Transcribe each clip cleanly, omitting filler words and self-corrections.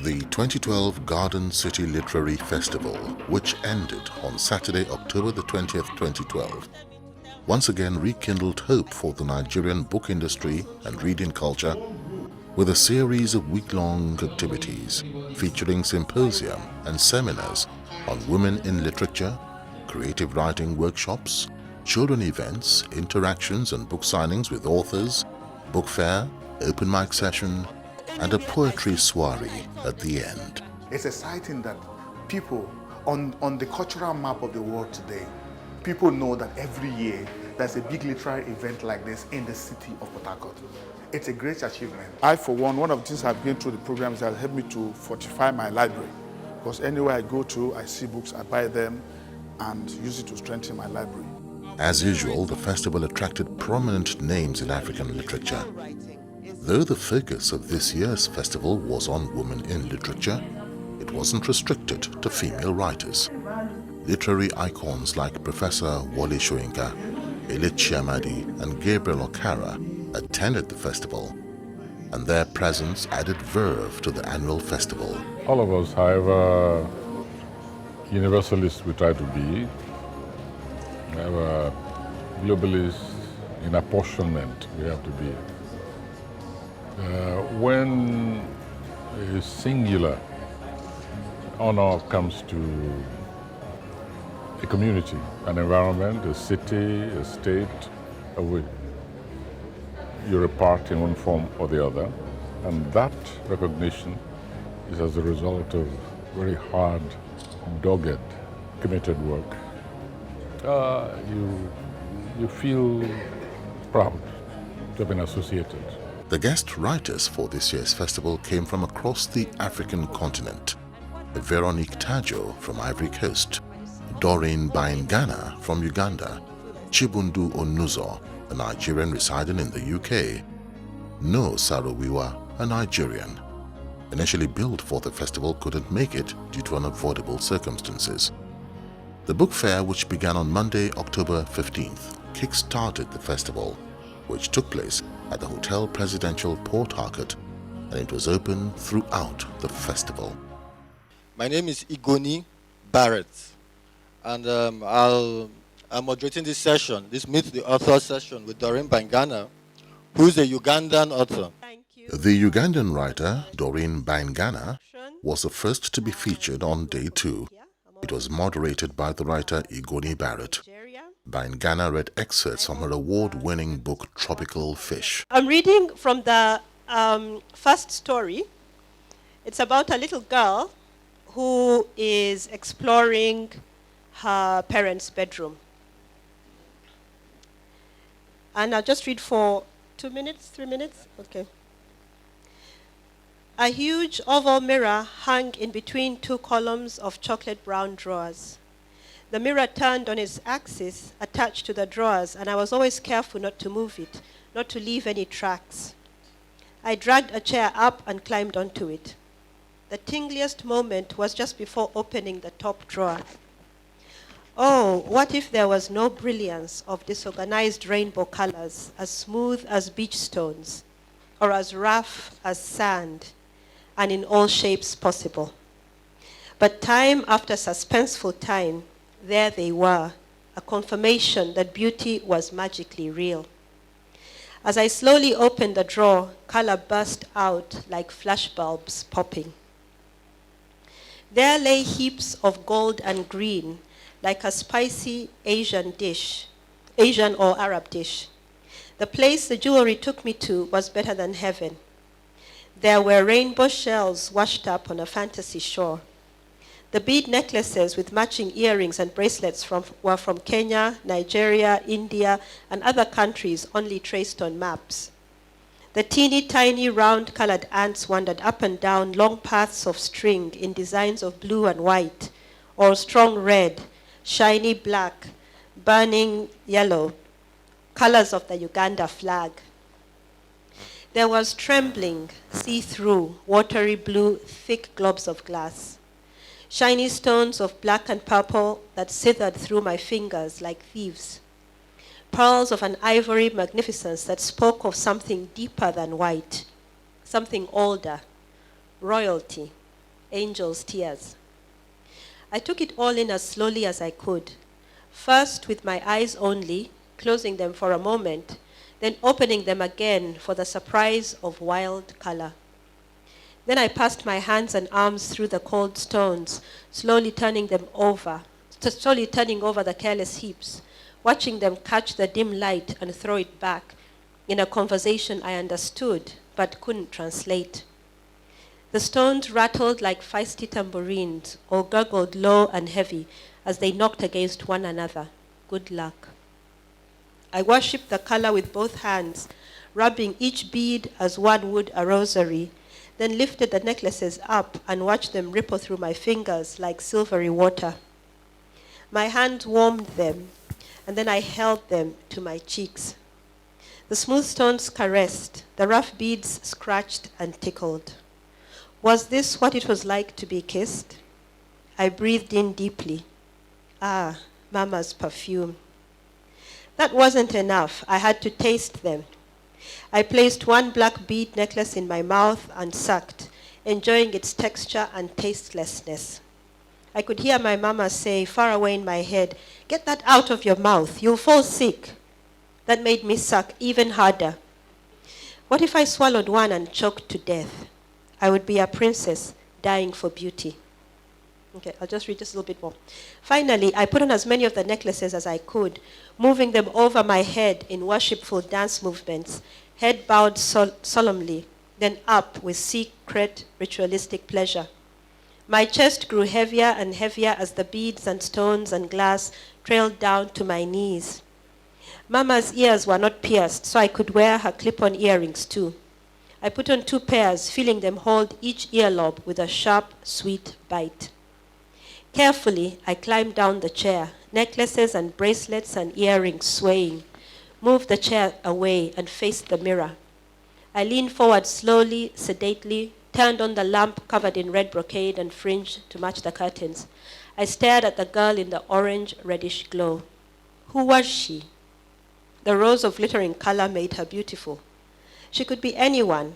The 2012 Garden City Literary Festival, which ended on Saturday, October the 20th, 2012, once again rekindled hope for the Nigerian book industry and reading culture with a series of week-long activities featuring symposium and seminars on women in literature, creative writing workshops, children events, interactions and book signings with authors, book fair, open mic session, and a poetry soiree at the end. It's exciting that people on the cultural map of the world today, people know that every year there's a big literary event like this in the city of Port Harcourt. It's a great achievement. I, for one of the things I've been through the programs that helped me to fortify my library. Because anywhere I go to, I see books, I buy them, and use it to strengthen my library. As usual, the festival attracted prominent names in African literature. Though the focus of this year's festival was on women in literature, it wasn't restricted to female writers. Literary icons like Professor Wole Soyinka, Elechi Amadi, and Gabriel Okara attended the festival, and their presence added verve to the annual festival. All of us, however universalists we try to be, however globalists in apportionment we have to be. When a singular honor comes to a community, an environment, a city, a state, you're a part in one form or the other, and that recognition is as a result of very hard, dogged, committed work. You feel proud to have been associated. The guest writers for this year's festival came from across the African continent. Veronique Tajo from Ivory Coast, Doreen Baingana from Uganda, Chibundu Onuzo, a Nigerian residing in the UK, No Sarowiwa, a Nigerian. Initially billed for the festival, couldn't make it due to unavoidable circumstances. The book fair, which began on Monday, October 15th, kick-started the festival, which took place at the Hotel Presidential Port Harcourt, and it was open throughout the festival. My name is Igoni Barrett, and I'm moderating this session, this Meet the Author session with Doreen Baingana, who's a Ugandan author. The Ugandan writer, Doreen Baingana, was the first to be featured on day 2. It was moderated by the writer Igoni Barrett. Baingana read excerpts from her award-winning book, Tropical Fish. I'm reading from the first story. It's about a little girl who is exploring her parents' bedroom. And I'll just read for 2 minutes, 3 minutes? Okay. A huge oval mirror hung in between 2 columns of chocolate brown drawers. The mirror turned on its axis, attached to the drawers, and I was always careful not to move it, not to leave any tracks. I dragged a chair up and climbed onto it. The tingliest moment was just before opening the top drawer. Oh, what if there was no brilliance of disorganized rainbow colors, as smooth as beach stones, or as rough as sand, and in all shapes possible. But time after suspenseful time, there they were, a confirmation that beauty was magically real. As I slowly opened the drawer, color burst out like flashbulbs popping. There lay heaps of gold and green, like a spicy Asian or Arab dish. The place the jewelry took me to was better than heaven. There were rainbow shells washed up on a fantasy shore. The bead necklaces with matching earrings and bracelets were from Kenya, Nigeria, India, and other countries only traced on maps. The teeny tiny round colored ants wandered up and down long paths of string in designs of blue and white, or strong red, shiny black, burning yellow, colors of the Uganda flag. There was trembling, see-through, watery blue, thick globes of glass. Shiny stones of black and purple that slithered through my fingers like thieves. Pearls of an ivory magnificence that spoke of something deeper than white, something older, royalty, Angel's tears. I took it all in as slowly as I could, first with my eyes only, closing them for a moment, then opening them again for the surprise of wild color. Then I passed my hands and arms through the cold stones, slowly turning over the careless heaps, watching them catch the dim light and throw it back in a conversation I understood but couldn't translate. The stones rattled like feisty tambourines or gurgled low and heavy as they knocked against one another. Good luck. I worshipped the color with both hands, rubbing each bead as one would a rosary, then lifted the necklaces up and watched them ripple through my fingers like silvery water. My hand warmed them, and then I held them to my cheeks. The smooth stones caressed, the rough beads scratched and tickled. Was this what it was like to be kissed? I breathed in deeply. Ah, Mama's perfume. That wasn't enough. I had to taste them. I placed one black bead necklace in my mouth and sucked, enjoying its texture and tastelessness. I could hear my mama say, far away in my head, "Get that out of your mouth, you'll fall sick." That made me suck even harder. What if I swallowed one and choked to death? I would be a princess dying for beauty. Okay, I'll just read just a little bit more. Finally, I put on as many of the necklaces as I could, moving them over my head in worshipful dance movements, head bowed solemnly, then up with secret ritualistic pleasure. My chest grew heavier and heavier as the beads and stones and glass trailed down to my knees. Mama's ears were not pierced, so I could wear her clip-on earrings too. I put on 2 pairs, feeling them hold each earlobe with a sharp, sweet bite. Carefully, I climbed down the chair, necklaces and bracelets and earrings swaying, moved the chair away and faced the mirror. I leaned forward slowly, sedately, turned on the lamp covered in red brocade and fringe to match the curtains. I stared at the girl in the orange-reddish glow. Who was she? The rose of glittering color made her beautiful. She could be anyone,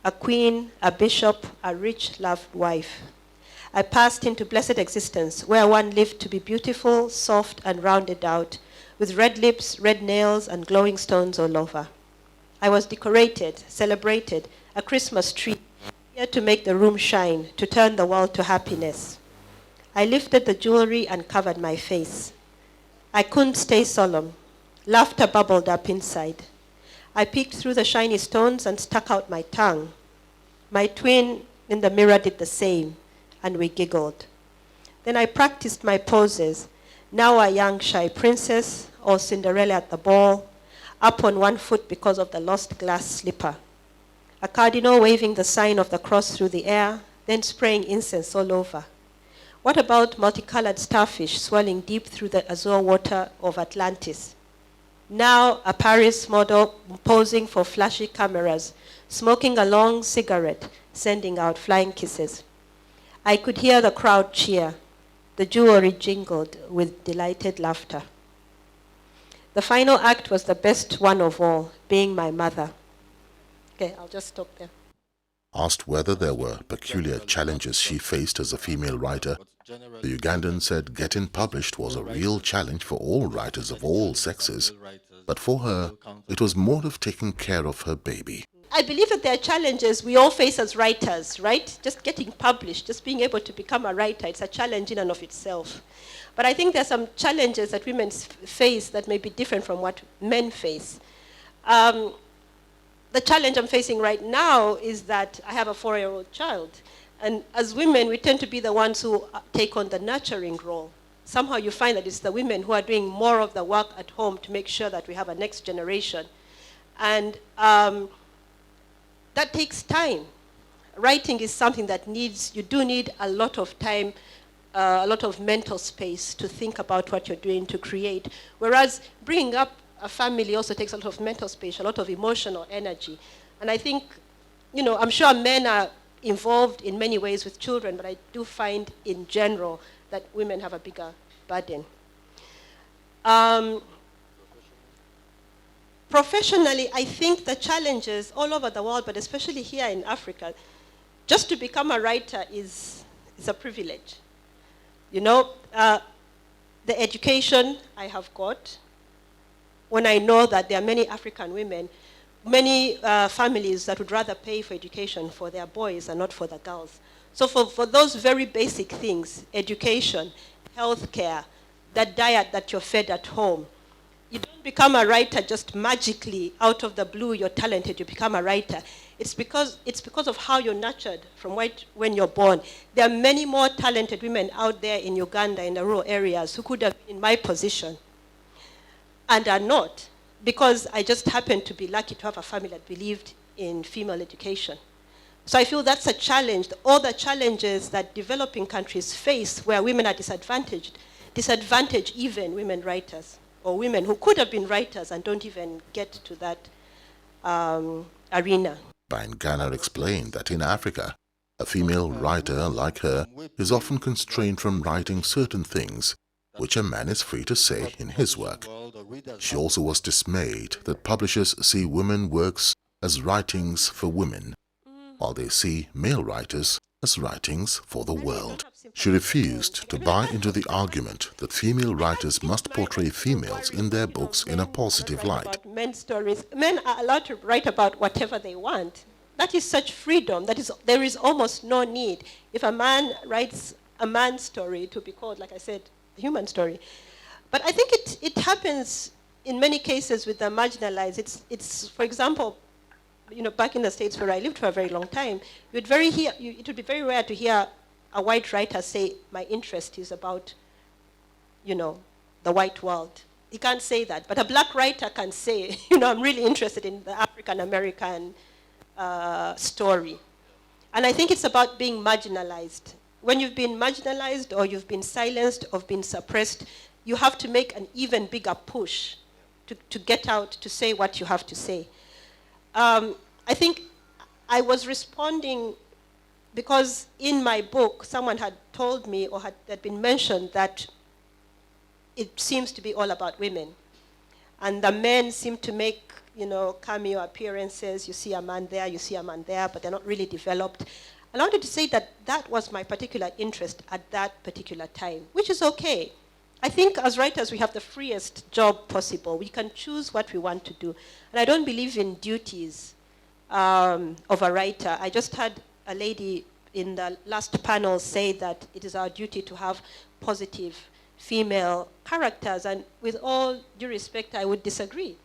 a queen, a bishop, a rich, loved wife. I passed into blessed existence, where one lived to be beautiful, soft, and rounded out, with red lips, red nails, and glowing stones all over. I was decorated, celebrated, a Christmas tree, here to make the room shine, to turn the world to happiness. I lifted the jewelry and covered my face. I couldn't stay solemn. Laughter bubbled up inside. I peeked through the shiny stones and stuck out my tongue. My twin in the mirror did the same, and we giggled. Then I practiced my poses, now a young shy princess or Cinderella at the ball, up on one foot because of the lost glass slipper. A cardinal waving the sign of the cross through the air, then spraying incense all over. What about multicolored starfish swirling deep through the azure water of Atlantis? Now a Paris model posing for flashy cameras, smoking a long cigarette, sending out flying kisses. I could hear the crowd cheer. The jewelry jingled with delighted laughter. The final act was the best one of all, being my mother. Okay, I'll just stop there. Asked whether there were peculiar challenges she faced as a female writer, the Ugandan said getting published was a real challenge for all writers of all sexes, but for her, it was more of taking care of her baby. I believe that there are challenges we all face as writers, right? Just getting published, just being able to become a writer, it's a challenge in and of itself. But I think there are some challenges that women face that may be different from what men face. The challenge I'm facing right now is that I have a 4-year-old child. And as women, we tend to be the ones who take on the nurturing role. Somehow you find that it's the women who are doing more of the work at home to make sure that we have a next generation. And that takes time. Writing is something that you do need a lot of time, a lot of mental space to think about what you're doing, to create. Whereas bringing up a family also takes a lot of mental space, a lot of emotional energy. And I think, I'm sure men are involved in many ways with children, but I do find in general that women have a bigger burden. Professionally, I think the challenges all over the world, but especially here in Africa, just to become a writer is It's a privilege. You know, the education I have got, when I know that there are many African women, many families that would rather pay for education for their boys and not for the girls. So for those very basic things, education, healthcare, that diet that you're fed at home, you don't become a writer just magically out of the blue. You're talented, you become a writer. It's because of how you're nurtured from when you're born. There are many more talented women out there in Uganda, in the rural areas, who could have been in my position and are not, because I just happened to be lucky to have a family that believed in female education. So I feel that's a challenge. All the challenges that developing countries face where women are disadvantaged, disadvantage even women writers, or women who could have been writers and don't even get to that arena. Baingana explained that in Africa, a female writer like her is often constrained from writing certain things which a man is free to say in his work. She also was dismayed that publishers see women works as writings for women, while they see male writers as writings for the world. She refused to buy into the argument that female writers must portray females in their books in a positive light. About men's stories. Men are allowed to write about whatever they want. That is such freedom. There is almost no need. If a man writes a man's story, to be called, like I said, a human story. But I think it happens in many cases with the marginalized. It's for example, you know, back in the States where I lived for a very long time, it would be very rare to hear a white writer say, my interest is about, you know, the white world. He can't say that. But a black writer can say, you know, I'm really interested in the African-American story. And I think it's about being marginalized. When you've been marginalized or you've been silenced or been suppressed, you have to make an even bigger push to get out, to say what you have to say. I think I was responding because in my book, someone had told me or had been mentioned that it seems to be all about women. And the men seem to make, you know, cameo appearances. You see a man there, you see a man there, but they're not really developed. And I wanted to say that that was my particular interest at that particular time, which is okay. I think as writers, we have the freest job possible. We can choose what we want to do. And I don't believe in duties of a writer. I just had a lady in the last panel say that it is our duty to have positive female characters. And with all due respect, I would disagree.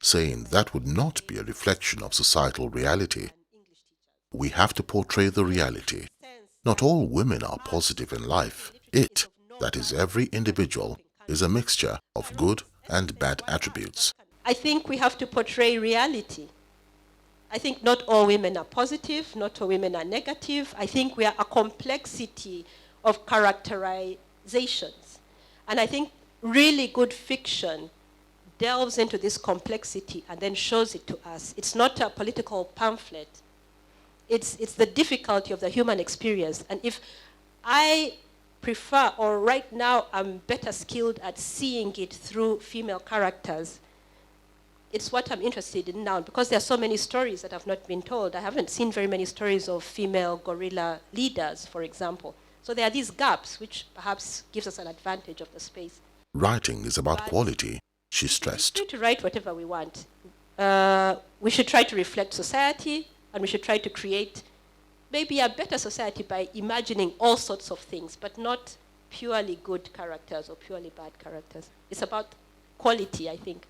Saying that would not be a reflection of societal reality. We have to portray the reality. Not all women are positive in life. It, that is every individual, is a mixture of good and bad attributes. I think we have to portray reality. I think not all women are positive, not all women are negative. I think we are a complexity of characterizations. And I think really good fiction delves into this complexity and then shows it to us. It's not a political pamphlet. It's the difficulty of the human experience. And if I prefer, or right now I'm better skilled at seeing it through female characters, it's what I'm interested in now, because there are so many stories that have not been told. I haven't seen very many stories of female guerrilla leaders, for example. So there are these gaps, which perhaps gives us an advantage of the space. Writing is about quality, she stressed. We should try to write whatever we want. We should try to reflect society, and we should try to create maybe a better society by imagining all sorts of things, but not purely good characters or purely bad characters. It's about quality, I think.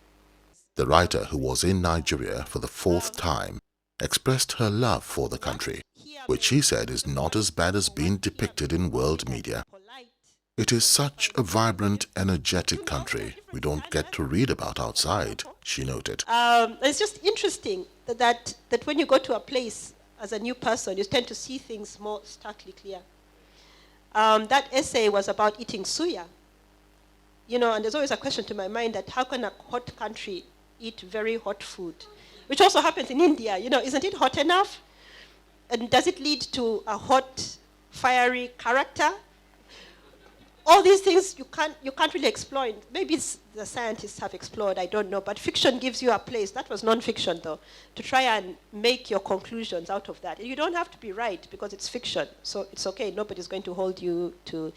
The writer, who was in Nigeria for the 4th time, expressed her love for the country, which she said is not as bad as being depicted in world media. It is such a vibrant, energetic country we don't get to read about outside, she noted. It's just interesting that when you go to a place as a new person, you tend to see things more starkly clear. That essay was about eating suya. You know, and there's always a question to my mind that how can a hot country eat very hot food? Which also happens in India. You know, isn't it hot enough? And does it lead to a hot, fiery character? all these things you can't really explore. Maybe the scientists have explored, I don't know, but fiction gives you a place. That was non-fiction, though, to try and make your conclusions out of that. And you don't have to be right because it's fiction, so it's okay. Nobody's going to hold you to.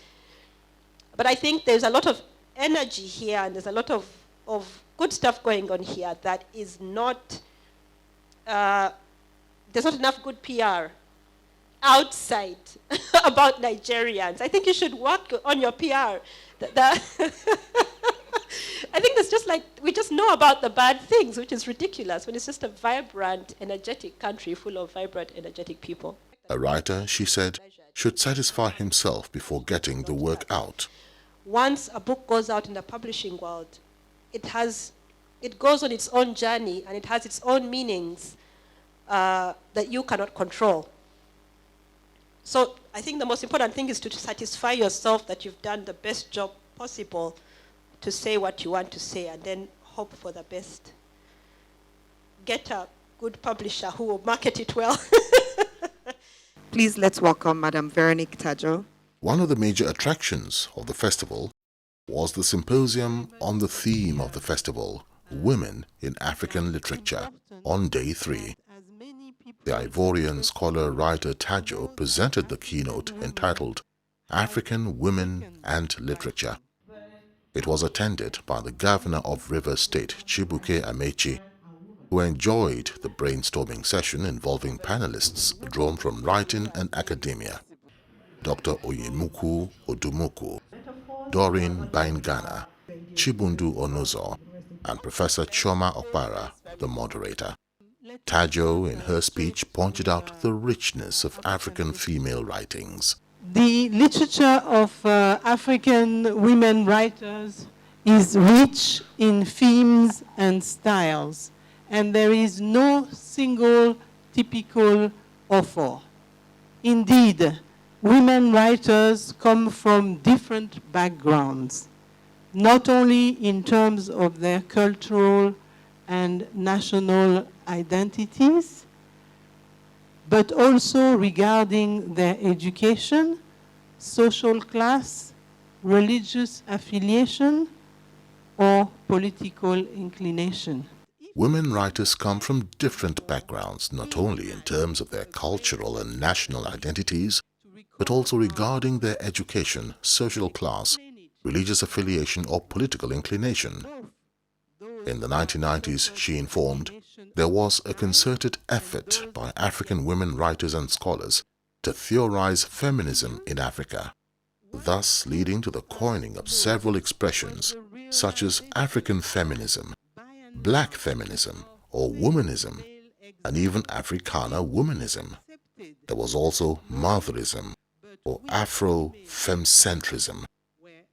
But I think there's a lot of energy here, and there's a lot of good stuff going on here that is not. There's not enough good PR outside about Nigerians. I think you should work on your PR. I think it's just like, we just know about the bad things, which is ridiculous when it's just a vibrant, energetic country full of vibrant, energetic people. A writer, she said, should satisfy himself before getting the work out. Once a book goes out in the publishing world, it goes on its own journey and it has its own meanings that you cannot control. So I think the most important thing is to satisfy yourself that you've done the best job possible to say what you want to say, and then hope for the best. Get a good publisher who will market it well. Please let's welcome Madam Veronique Tajo. One of the major attractions of the festival was the symposium on the theme of the festival, Women in African Literature, on day 3. The Ivorian scholar-writer Tajo presented the keynote entitled African Women and Literature. It was attended by the Governor of Rivers State, Chibuke Amechi, who enjoyed the brainstorming session involving panelists drawn from writing and academia. Dr. Oyemuku Odumuku, Doreen Baingana, Chibundu Onozo, and Professor Choma Okpara, the moderator. Tajo, in her speech, pointed out the richness of African female writings. The literature of African women writers is rich in themes and styles, and there is no single typical author. Indeed, women writers come from different backgrounds, not only in terms of their cultural and national identities, but also regarding their education, social class, religious affiliation, or political inclination. Women writers come from different backgrounds, not only in terms of their cultural and national identities, but also regarding their education, social class, religious affiliation, or political inclination. In the 1990s, she informed, there was a concerted effort by African women writers and scholars to theorize feminism in Africa, thus leading to the coining of several expressions such as African feminism, black feminism or womanism, and even Africana womanism. There was also motherism or Afro-femcentrism,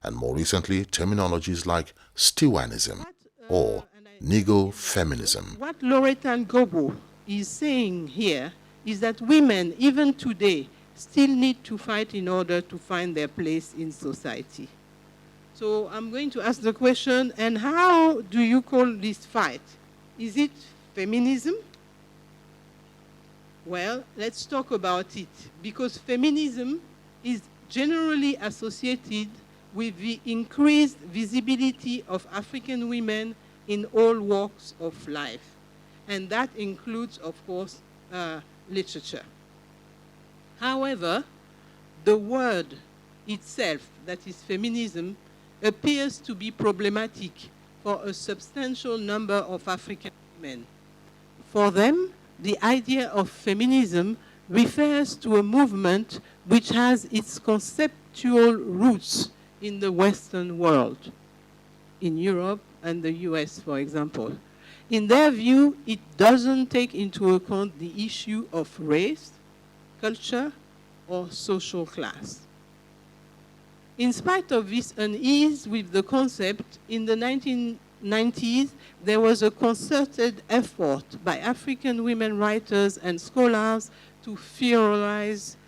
and more recently terminologies like Stiwanism or Nigo-feminism. What Loretta Ngobo is saying here is that women, even today, still need to fight in order to find their place in society. So I'm going to ask the question, and how do you call this fight? Is it feminism? Well, let's talk about it, because feminism is generally associated with the increased visibility of African women in all walks of life. And that includes, of course, literature. However, the word itself, that is feminism, appears to be problematic for a substantial number of African women. For them, the idea of feminism refers to a movement which has its conceptual roots in the Western world, in Europe and the US, for example. In their view, it doesn't take into account the issue of race, culture, or social class. In spite of this unease with the concept, in the 1990s, there was a concerted effort by African women writers and scholars to theorize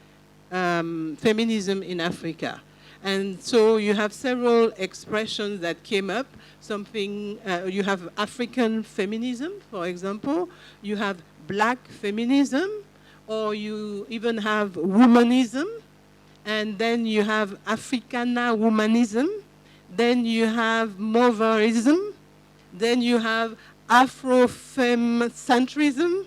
feminism in Africa. And so you have several expressions that came up. You have African feminism, for example. You have black feminism, or you even have womanism. and then you have Africana womanism, then you have Moverism, then you have Afrofemcentrism,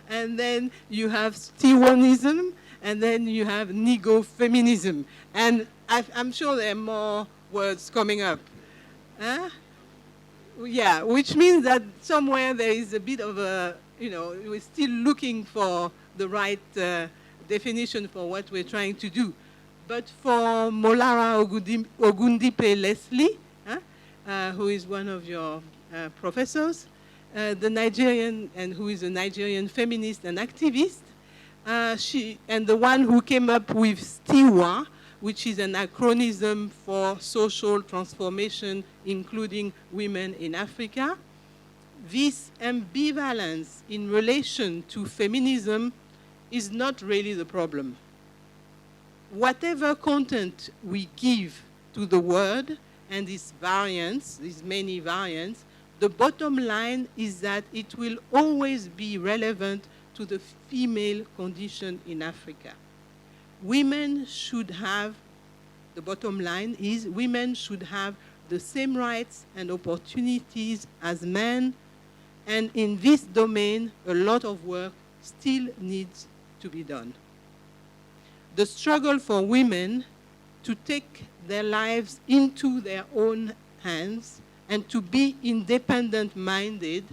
and then you have Stewanism, and then you have Negofeminism. And I'm sure there are more words coming up. Yeah, which means that somewhere there is a bit of a, we're still looking for the right definition for what we're trying to do. But for Molara Ogundipe Leslie, who is one of your professors, the Nigerian, and who is a Nigerian feminist and activist, and the one who came up with STIWA, which is an acronym for social transformation, including women in Africa. This ambivalence in relation to feminism is not really the problem. Whatever content we give to the word and its variants, these many variants, the bottom line is that it will always be relevant to the female condition in Africa. Women should have, the bottom line is, women should have the same rights and opportunities as men, and in this domain, a lot of work still needs to be done. The struggle for women to take their lives into their own hands and to be independent-minded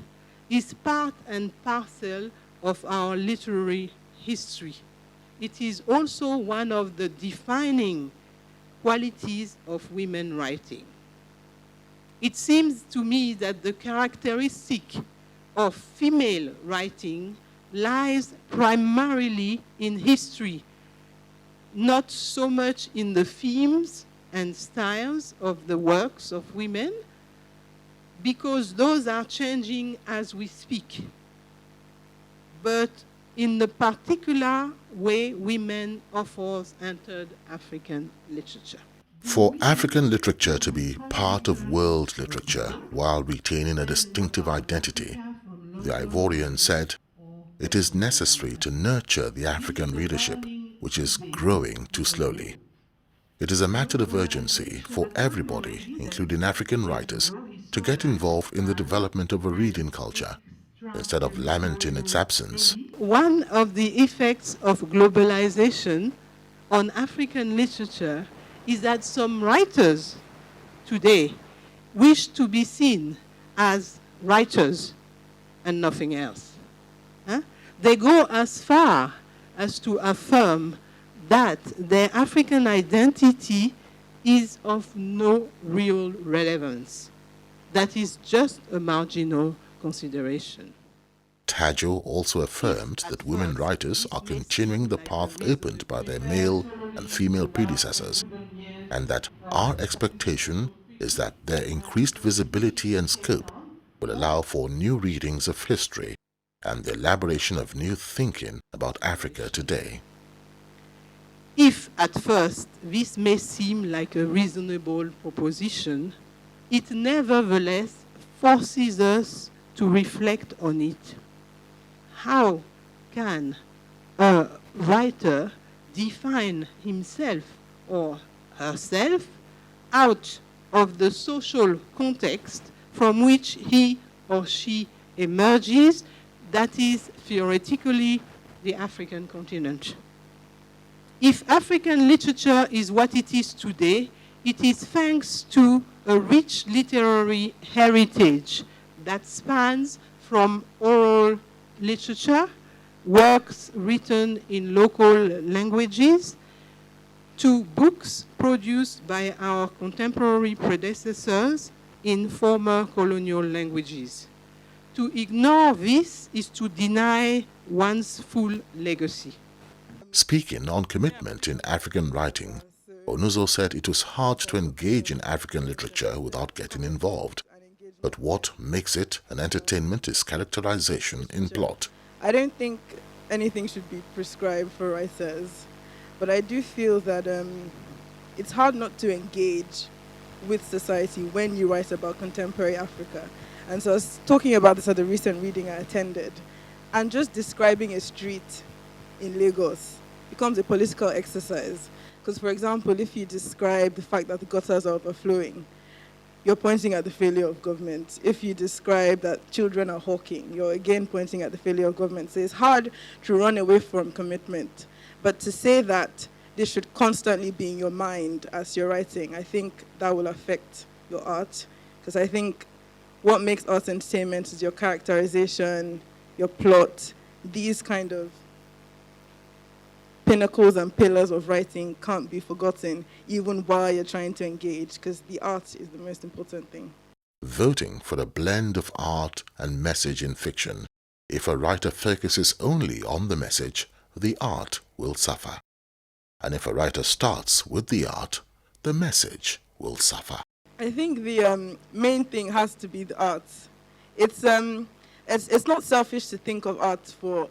is part and parcel of our literary history. It is also one of the defining qualities of women writing. It seems to me that the characteristic of female writing lies primarily in history, not so much in the themes and styles of the works of women, because those are changing as we speak, but in the particular way women of course entered African literature. For African literature to be part of world literature while retaining a distinctive identity, the Ivorian said, it is necessary to nurture the African readership, which is growing too slowly. It is a matter of urgency for everybody, including African writers, to get involved in the development of a reading culture, instead of lamenting its absence. One of the effects of globalization on African literature is that some writers today wish to be seen as writers and nothing else. They go as far as to affirm that their African identity is of no real relevance. That is just a marginal consideration. Tajo also affirmed that women writers are continuing the path opened by their male and female predecessors, and that our expectation is that their increased visibility and scope will allow for new readings of history and the elaboration of new thinking about Africa today. If at first this may seem like a reasonable proposition, it nevertheless forces us to reflect on it. How can a writer define himself or herself out of the social context from which he or she emerges, that is theoretically the African continent? If African literature is what it is today, it is thanks to a rich literary heritage that spans from oral literature, works written in local languages, to books produced by our contemporary predecessors in former colonial languages. To ignore this is to deny one's full legacy. Speaking on commitment in African writing, Onuzo said it was hard to engage in African literature without getting involved. But what makes it an entertainment is characterization in plot. I don't think anything should be prescribed for writers, but I do feel that it's hard not to engage with society when you write about contemporary Africa. And so I was talking about this at a recent reading I attended, and just describing a street in Lagos becomes a political exercise. Because, for example, if you describe the fact that the gutters are overflowing, you're pointing at the failure of government. If you describe that children are hawking, you're again pointing at the failure of government. So it's hard to run away from commitment. But to say that this should constantly be in your mind as you're writing, I think that will affect your art. Because I think what makes art entertainment is your characterization, your plot. These kind of pinnacles and pillars of writing can't be forgotten even while you're trying to engage, because the art is the most important thing. Voting for a blend of art and message in fiction. If a writer focuses only on the message, the art will suffer. And if a writer starts with the art, the message will suffer. I think the main thing has to be the art. It's not selfish to think of art for